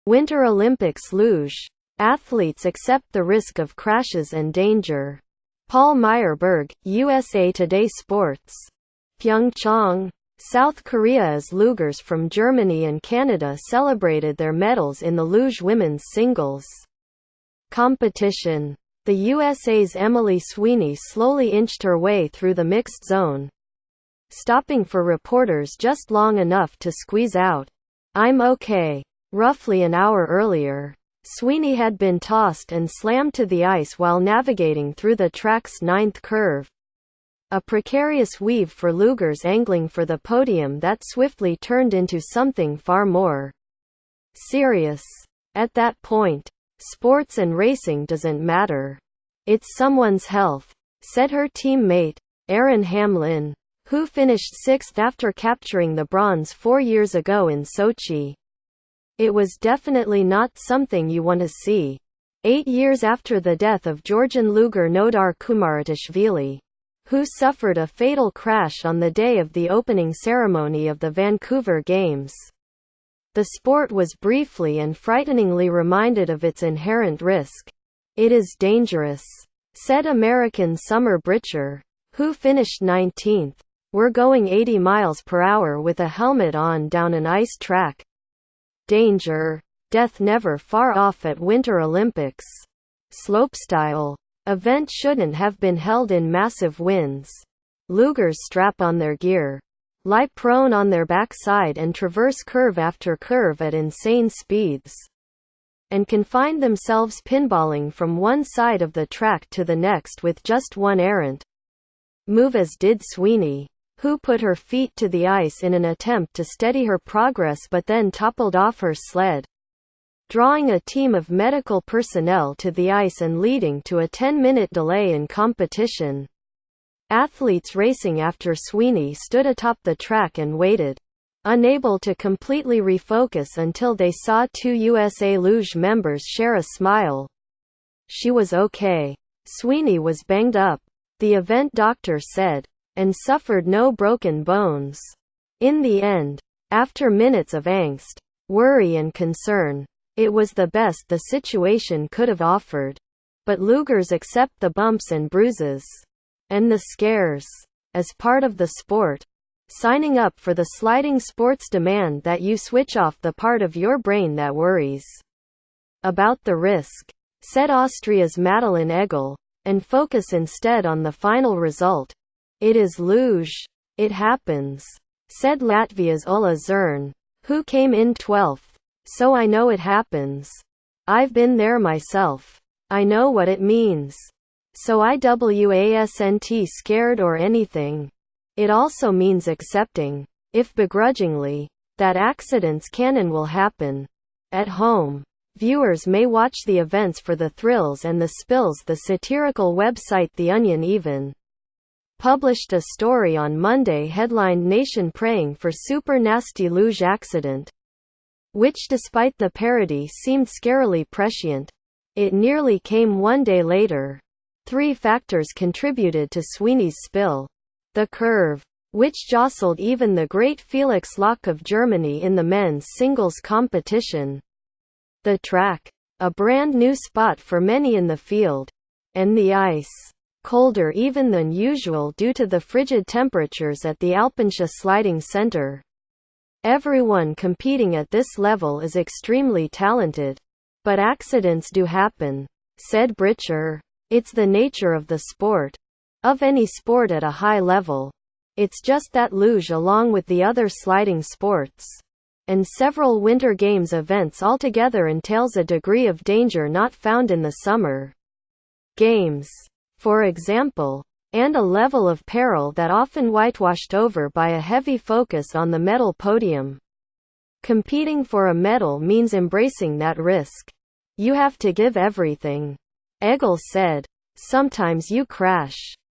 Winter Olympics luge. Athletes accept the risk of crashes and danger. Paul Meyerberg, USA Today Sports. Pyeongchang, South Korea as lugers from Germany and Canada celebrated their medals in the luge women's singles competition. The USA's Emily Sweeney slowly inched her way through the mixed zone, stopping for reporters just long enough to squeeze out, "I'm okay." Roughly an hour earlier, Sweeney had been tossed and slammed to the ice while navigating through the track's ninth curve. A precarious weave for lugers angling for the podium that swiftly turned into something far more serious. At that point, sports and racing doesn't matter. It's someone's health, said her teammate, Erin Hamlin, who finished sixth after capturing the bronze 4 years ago in Sochi. It was definitely not something you want to see. 8 years after the death of Georgian luger Nodar Kumaritashvili, who suffered a fatal crash on the day of the opening ceremony of the Vancouver Games, the sport was briefly and frighteningly reminded of its inherent risk. "It is dangerous," said American Summer Britcher, who finished 19th. "We're going 80 miles per hour with a helmet on down an ice track. Danger. Death never far off at Winter Olympics. Slopestyle. Event shouldn't have been held in massive winds. Lugers strap on their gear, lie prone on their backside and traverse curve after curve at insane speeds, and can find themselves pinballing from one side of the track to the next with just one errant move, as did Sweeney, who put her feet to the ice in an attempt to steady her progress but then toppled off her sled, drawing a team of medical personnel to the ice and leading to a 10-minute delay in competition. Athletes racing after Sweeney stood atop the track and waited, unable to completely refocus until they saw 2 USA Luge members share a smile. She was okay. Sweeney was banged up, the event doctor said, and suffered no broken bones. In the end, after minutes of angst, worry and concern, it was the best the situation could have offered. But lugers accept the bumps and bruises and the scares as part of the sport. Signing up for the sliding sports demand that you switch off the part of your brain that worries about the risk, said Austria's Madeleine Egel, and focus instead on the final result. "It is luge. It happens," said Latvia's Ulla Zern, who came in 12th. "So I know it happens. I've been there myself. I know what it means. So I wasn't scared or anything. It also means accepting, if begrudgingly, that accidents can and will happen. At home, viewers may watch the events for the thrills and the spills." The satirical website The Onion even published a story on Monday headlined "Nation Praying for Super Nasty Luge Accident," which, despite the parody, seemed scarily prescient. It nearly came 1 day later. 3 factors contributed to Sweeney's spill. The curve, which jostled even the great Felix Loch of Germany in the men's singles competition. The track, a brand new spot for many in the field. And the ice, colder even than usual due to the frigid temperatures at the Alpenscha Sliding Center. Everyone competing at this level is extremely talented. But accidents do happen, said Britcher. It's the nature of the sport. Of any sport at a high level. It's just that luge, along with the other sliding sports and several Winter Games events altogether, entails a degree of danger not found in the Summer Games, for example, and a level of peril that often whitewashed over by a heavy focus on the medal podium. Competing for a medal means embracing that risk. You have to give everything. Egel said. Sometimes you crash.